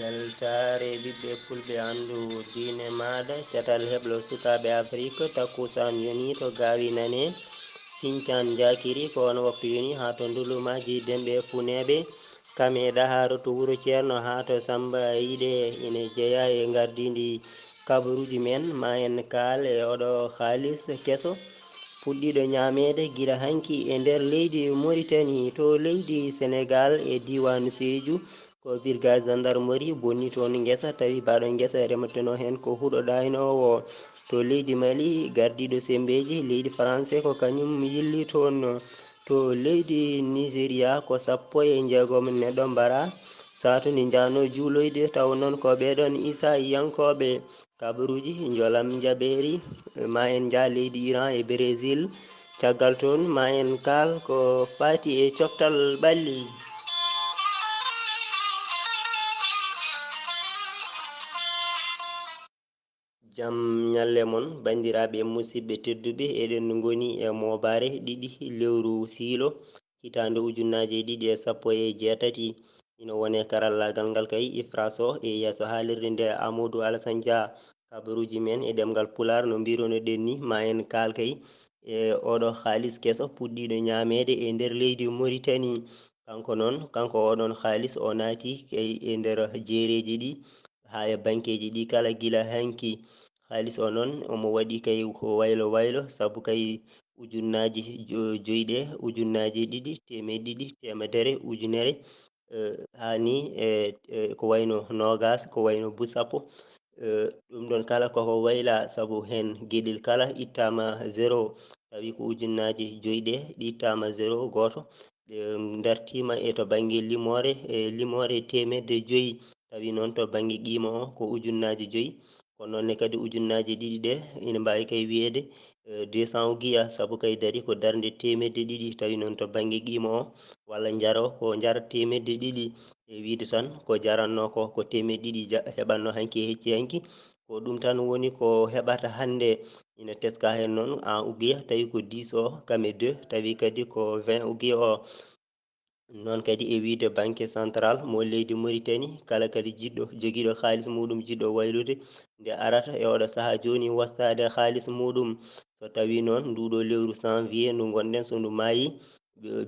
Weltare ɓiɓɓe fulɓe andu diine maɗa catal heɓlo sukaɓe afrique takkusan yoni to gawi nane Sinthiane Diakiri ko on waktu yoni ha to ndulumaji demɓe funeɓe kameɗa haro to wuuro ceerno ha to Samba Yiɗe ene jeeya e gardidi kabaruji men ma en kaal e oɗo halis kesso puɗɗiɗo ñamede guila hanki e nder leydi Mauritanie to leydi Sénégal e diwanu Sédhiou ko brigade gendarmerie bonni toon guessa tawi baɗo guessa remateno hen ko huuɗo ɗaynowo to leydi Mali gardiɗo sembeji leydi français ko kañum yilli toon to leydi Nigéria ko 16 neɗɗo mbara satude jano juuloyde taw noon ko ɓeɗon Issa yankoɓe kabaruji jolam jaɓeri ma en jaa leydi Iran e Brésil caggal toon ma en kaal ko fati e coftal ɓalli. Jam nyalle mon bandiraɓe musidɓe tedduɓe eɗen goni e mobare ɗiɗi lewru siilo hitande ujunnaje ɗiɗi e sappo e jeetati ina wone karallagal ngal kay ifraso e yesso haalirde nde Amadou Alassane Dia kabaruji men e ɗemgal pular no mbiruno ɗen ni ma en kaal kay e oɗo halis kesso puɗɗiɗo ñamede e nder leydi Mauritanie kanko oɗon halis o naati kay e nder jeereji ɗi ha e banqueji ɗi kala guila hanki halis o noon omo waɗi kay ko waylo waylo saabu kay ujunnaji joyɗe ujunnaji ɗiɗi temedde ɗiɗi temedere ujunere hani ko wayno nogas ko wayno bus sappo ɗum ɗon kala koko wayla saabu hen gueɗel kala ittama 0 tawi ko ujunnaji joyɗe ɗi ittama 0 goto ɗe dartima e to banggue limore limore temedde joyyi tawi noon to banggue qima o ko ujunnaji joyyi ko nonne kadi ujunnaji ɗiɗi ɗe ina mbawi kay wiyede 200 guiya saabu kay daari ko darde temedde ɗiɗi tawi noon to banggue qima o walla jaro ko jar temedde ɗiɗi e wiide tan ko jaranno ko temedde ɗiɗi heɓanno hanki e hecci hanki ko ɗum tan woni ko heɓata hande ina teska hen noon en uguiya tawi ko 10 o kame 2 tawi kadi ko 20 uguiya o noon kadi e wiide banque central mo leydi Mauritanie kala kadi jiɗɗo joguiɗo halis muɗum jiɗɗo waylude nde arata e oɗo saaha joni wastade halis muɗum so tawi noon nduɗo lewru janvier ndu gonɗen so ndu maayi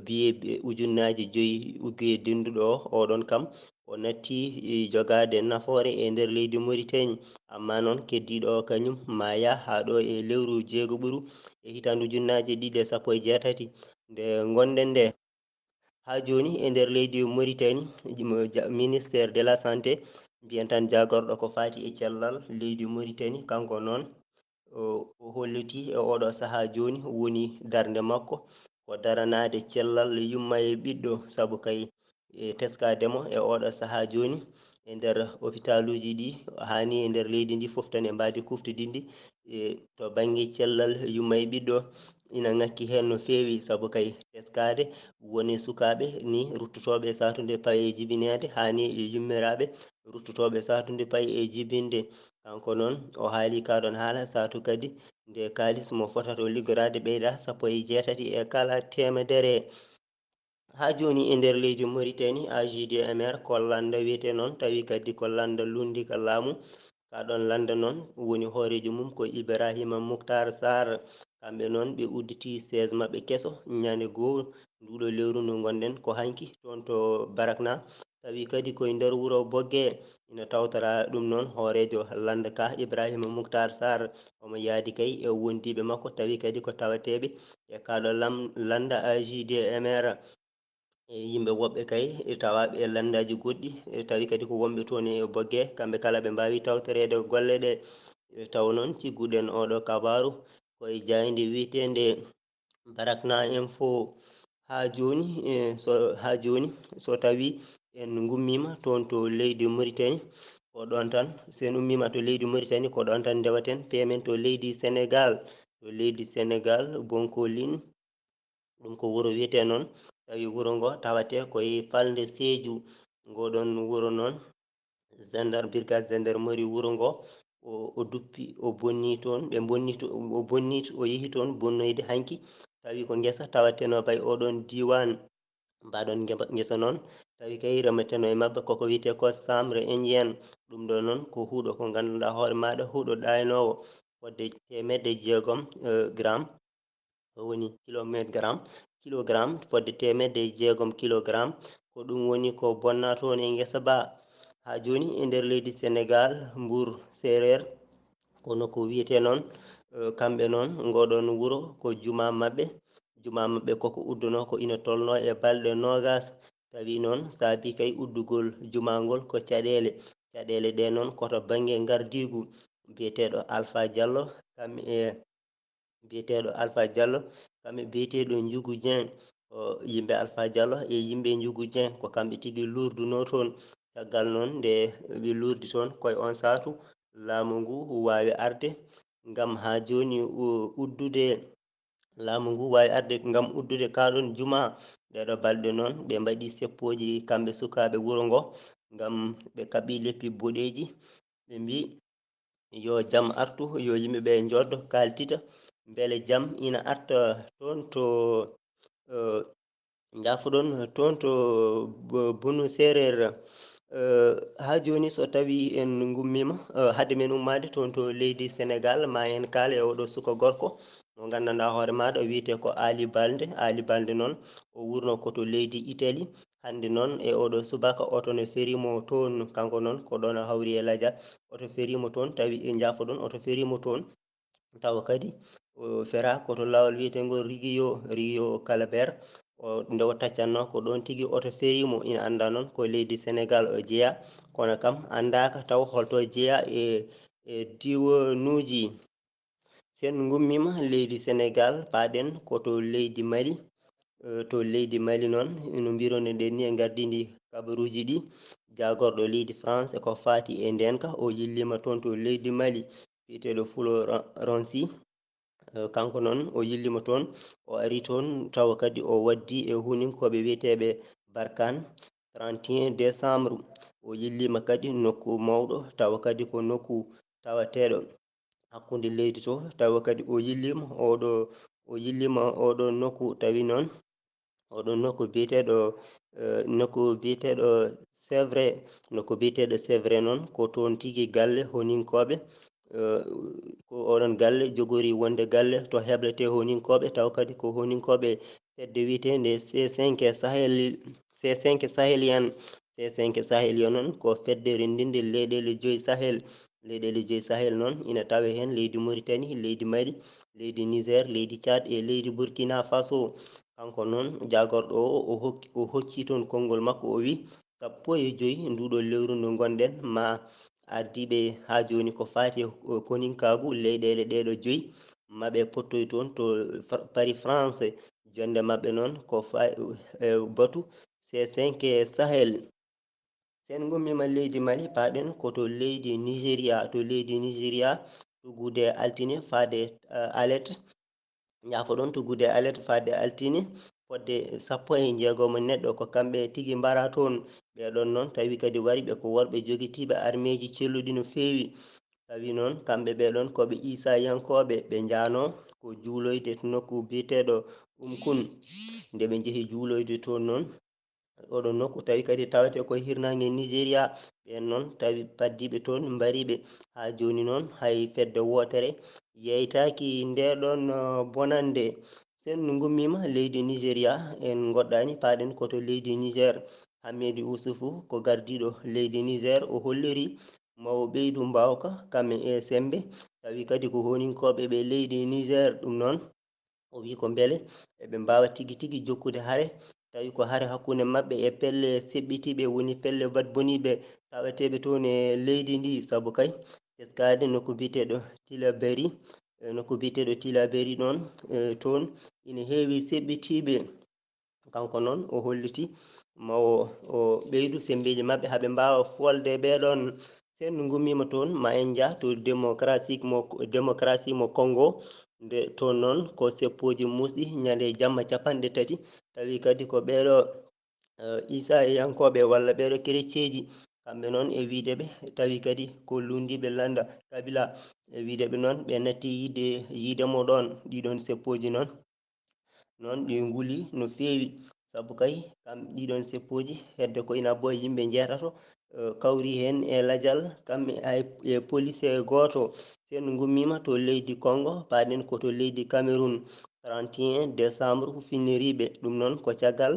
biye ujunnaji joyyi uguiye denduɗo o oɗon kam o natti jogade nafoore e nder leydi Mauritanie amma noon keddiɗo o kañum maya ha ɗo e lewru jeegoɓuru e hitande ujunnaje ɗiɗi e sappo e jeetati nde gonɗen nde ha joni e nder leydi Mauritanie ministére de la santé mbiyan tan jagorɗo ko fati e cellal leydi Mauritanie kanko noon o holliti e oɗo saaha joni woni darde makko ko daranade cellal yumma e ɓiɗɗo saabu kay e teskademo e oɗo saaha joni e nder hôpital uji ɗi hani e nder leydi ndi foof tan e mbadi kuftodinde to banggue cellal yumma e ɓiɗɗo ina ngakki hen no fewi saabu kay teskade woni sukaɓe ni ruttotoɓe satude paye jibinede hani e yummiraɓe ruttotoɓe satude paye e jibinde kanko noon o haali kaɗon haala satu kadi nde kalis mo fotato liggorade ɓeyda sappo e jeetati e kala temedere ha joni e nder leydi Mauritanie AJDMR ko landa wiyete noon tawi kadi ko landa lundi ka laamu kaɗon landa noon woni hoorejo mum ko Ibrahima Mouhtar Sarr kamɓe noon ɓe udditi siége mabɓe kesso ñande goho nduɗo lewru ndu gonɗen ko hanki toon to Barakna tawi kadi koye nder wuuro Boggue ina tawtora ɗum noon hoorejo landa ka Ibrahima Mouhtar Sarr omo yaadi kay e wondiɓe makko tawi kadi ko tawateɓe e kaɗo landa AJDMR e yimɓe woɓɓe kay e tawaɓe e landaji goɗɗi e tawi kadi ko wonɓe toon e Boggue kamɓe kala ɓe mbawi tawtorede golle ɗe taw noon cigguɗen oɗo kabaru koye jayde wiitede Barakna Info ha joni ha joni so tawi en gummima toon to leydi Mauritanie ko ɗon tan sen ummima to leydi Mauritanie ko ɗon tan dewaten pemen to leydi Sénégal Bonkoline ɗum ko wuuro wiyete noon tawi wuuro ngo tawate koye falde Sédhiou ngoɗon wuuro noon brigade gendarmerie wuuro ngo o duppi o bonni toon ɓe bonni o bonni o yeehi toon bonnoyde hanki tawi ko guessa tawateno bay oɗon diwan mbaɗon guessa noon tawi kay remeteno e mabɓe koko wiyete ko chambre indien. ɗum ɗo noon ko huuɗo ko ganduɗa hoore maɗa huuɗo ɗaynowo fodde 600 gramme ko woni kilogramme fodde 600 kilogramme ko ɗum woni ko bonna toon e guesa ba. ha joni e nder leydi Sénégal Mbour Séréer kono ko wiyete noon kamɓe noon ngoɗon wuro ko juma maɓɓe koko udduno ko ina tolno e balɗe nogas. tawi noon saabi kay uddugol jumangol ko caɗele ɗe noon koto banggue gardigu biyeteɗo Alpha Diallo kamɓe kamɓe biyeteɗo Diougou Dieng o yimɓe Alpha Diallo e yimɓe Diougou Dieng ko kamɓe tigui lurduno toon. caggal noon nde ɓe lurdi toon koye on satu laamu ngu wawi arde gam ha joni uddude laamu ngu wawi arde gam uddude kaɗon juma. ɗeɗo balɗe noon ɓe mbaɗi seppoji kamɓe sukaɓe wuuro ngo gam ɓe kaɓi leppi boɗeji ɓe mbi yo jaam artu yo yimɓeɓe joddo kaltita beele jaam ina arta toon to jafoɗon toon to Bono Séréer. ha joni so tawi en gummima hade men ummade toon to leydi Sénégal ma en kaal e oɗo suka gorko mo gandanɗa hoore maɗa wiyete ko Ali Balde noon o wurno koto leydi Italie. hande noon e oɗo subaka oto ne ferimo toon kanko noon ko ɗon hawri e Ladial oto ferimo toon tawi jafoɗon oto ferimo toon tawa kadi o fera koto lawol wiyetego Rio Calabert o nde o taccanno ko ɗon tigui oto ferimo. ina anda noon ko leydi Sénégal o jeeya kono kam andaka taw holto jeeya e diwanuji. sen gummima leydi Sénégal paaɗen koto leydi Mali. to leydi Mali noon no mbironoɗen ni e gardidi kabaruji ɗi jagorɗo leydi France ko fati e ndenka o yillima toon to leydi Mali biyeteɗo Florenci. kanko noon o yillima toon o ari toon tawa kadi o waddi e huninkoɓe wiyeteɓe Barkane 31 décembre. o yillima kadi nokku mawɗo tawa kadi ko nokku tawateɗo hakkude leydi to tawa kadi o yillima oɗo nokku tawi noon oɗon nokku biyeteɗo c'est vrai noon ko toon tigui galle honinkoɓe ko oɗon galle jogori wonde galle to heblete honinkoɓe taw kadi ko honinkoɓe fedde wiitende C5 Sahélian noon ko fedde rendinde leyɗele 5 Sahel noon ina tawe hen leydi Mauritanie leydi Mali leydi Niger leydi Tchad e leydi Burkina Faso. kanko noon jagorɗo o hocci toon konngol makko o wi 15 nduɗo lewru ndu gonɗen ma ardiɓe ha joni ko fati koninkagu leyɗele ɗeɗo 5 maɓe pottoy toon to Paris France. jonde mabɓe noon ko batu C5 Sahel. sen gummima leydi Mali paaɗen koto leydi Nigéria tuggude altine fade alerte jafoɗon tuggude alerte fade altine fodde 16 neɗɗo ko kamɓe tigui mbara toon. ɓeɗon noon tawi kadi wari ɓe ko worɓe joguitiɓe armeji celluɗi no fewi. tawi noon kamɓe ɓeɗon koɓe Issa yankoɓe ɓe jaano ko juuloyde to nokku biyeteɗo Umkun. nde ɓe jeehi juuloyde toon noon oɗon nokku tawi kadi tawete koye hirnague Nigéria. ɓen noon tawi paddiɓe toon mbariɓe ha joni noon hay fedde wotere yeytaki ndeɗon bonande. sen gummima leydi Nigéria en goɗɗani paaɗen koto leydi Niger. Hamidou Issoufou ko gardiɗo leydi Niger o holliri mawo ɓeydu mbawka kamɓe e sembe tawi kadi ko honinkoɓe ɓe leydi Niger. ɗum noon o wi ko beele eɓe mbawa tigui jokkude haare tawi ko haare hakkude mabɓe e pelle seɓɓitiɓe woni pelle badboniɓe taweteɓe toon e leydi ndi. saabu kay teskade nokku biyeteɗo Tillabéri noon toon ina heewi seɓɓitiɓe. kanko noon o holliti mawo o ɓeydu sembeji mabɓe haaɓe mbawa folde ɓeɗon. sen gummima toon ma en jaa to démocratie mo Congo. nde toon noon ko seppoji musɗi ñande jamma 30 tawi kadi ko ɓeɗo Issa yankoɓe walla ɓeɗo kerecieji kamɓe noon e wideɓe tawi kadi ko lundiɓe landa Kabila e wideɓe noon ɓe natti yiidemo ɗon. ɗiɗon seppoji noon ɗi guuli no fewi sabu kay kam ɗiɗon seppoji hedde ko ina boya yimɓe jeetato kawri hen e ladial kamɓe e police goto sen gummima to leydi Congo paɗen koto leydi Cameroun 31 décembre hufiniriɓe ɗum noon ko caggal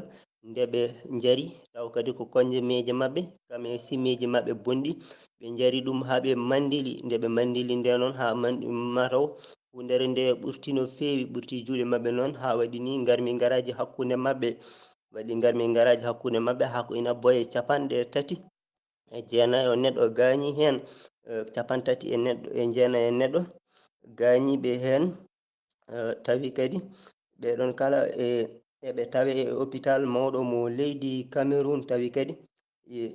ndeɓe jari taw kadi ko konje meje mabɓe kam e simmeji mabɓe bonɗi ɓe jari ɗum haaɓe mandili ndeɓe mandili nde noon ha mataw hundere nde ɓurti no fewi ɓurti juuɗe mabɓe noon ha waɗi ni garmi garaji hakkude mabɓe waɗi garmi garaji hakkude mabɓe ha ko ina boye 39 neɗɗo gañi hen 39 neɗɗo gañiɓe hen tawi kadi ɓeɗon kala eɓe tawe e hôpital mawɗo mo leydi Cameroun tawi kadi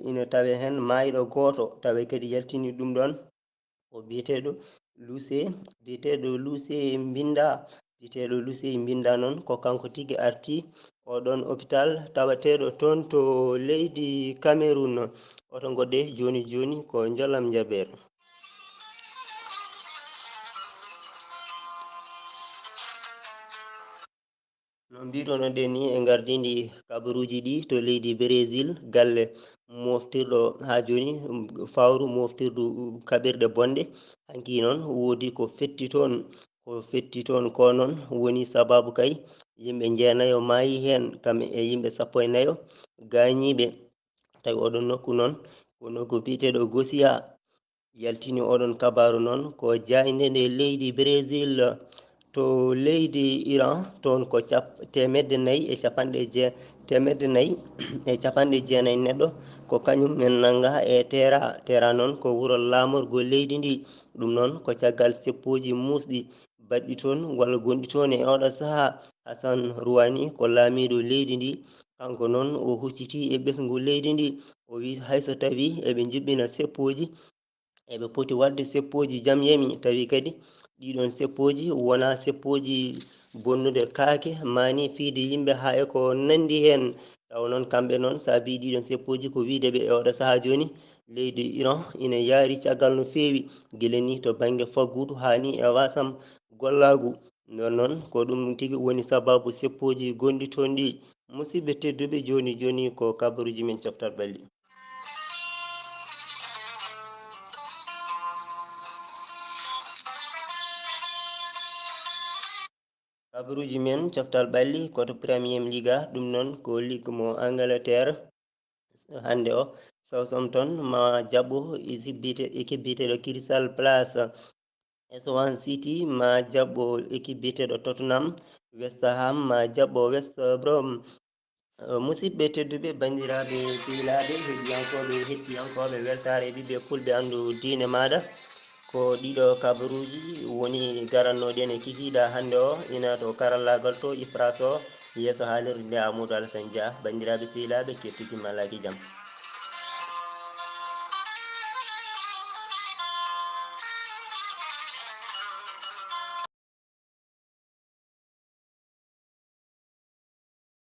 ina tawe hen mayiɗo goto tawi kadi yaltini ɗum ɗon o biyeteɗo Lucé Mbinda noon ko kanko tigui arti oɗon hôpital tawateɗo toon to leydi Cameroun oto godde joni ko jolam jaɓere no mbiruno ɗen ni e gardidi kabaruji ɗi to leydi Brésil galle moftirɗo ha joni fawru moftirdu kaɓirɗe bonɗe hanki noon woodi ko fetti toon ko noon woni sababu kay yimɓe jeenayo maayi hen kam e yimɓe 14 gañiɓe tawi oɗon nokku noon ko nokku biyeteɗo Gosia yaltini oɗon kabaru noon ko jayde nde leydi Brésil to leydi Iran toon ko 490 neɗɗo ko kañum men nanga e tera noon ko wuro lamorgo leydi ndi ɗum noon ko caggal seppoji musɗi baɗɗi toon walla gonɗi toon e oɗo saaha Hassan Rouhani ko laamiɗo leydi ndi kanko noon o hucciti e ɓesgu leydi ndi o wi hayso tawi eɓe juɓɓina seppoji eɓe poti wadde seppoji jaam yami tawi kadi ɗiɗon seppoji wona seppoji bonnude kaake mani fiide yimɓe ha e ko nandi hen taw noon kamɓe noon saabi ɗiɗon seppoji ko wideɓe e oɗo saaha joni leydi Iran ina yaari caggal no fewi guila ni to banggue faggudu hani e wasam gollagu nden noon ko ɗum tigui woni sababu seppoji gonɗi toon ɗi musidɓe tedduɓe joni ko kabaruji men coftal ɓalli kabaruji men coftal ɓalli koto premier liga ɗum noon ko ligue mo Angleterre hande o Southampton ma jaɓɓo équipe biyeteɗo Crystal Palace Swansea City ma jaɓɓo équipe biyeteɗo Tottenham West Ham ma jaɓɓo West Brom musidɓe tedduɓe bandiraɓe sehilaɓe hettiyankoɓe weltare ɓiɓɓe fulɓe andu diine maɗa ko ɗiɗo kabaruji woni garannoɗen e kikiɗa hande o ina to karallagal to IPRAS o yeeso haalirde nde Amadou Alassane Dia bandiraɓe sehilaɓe kettikimma alaki jaam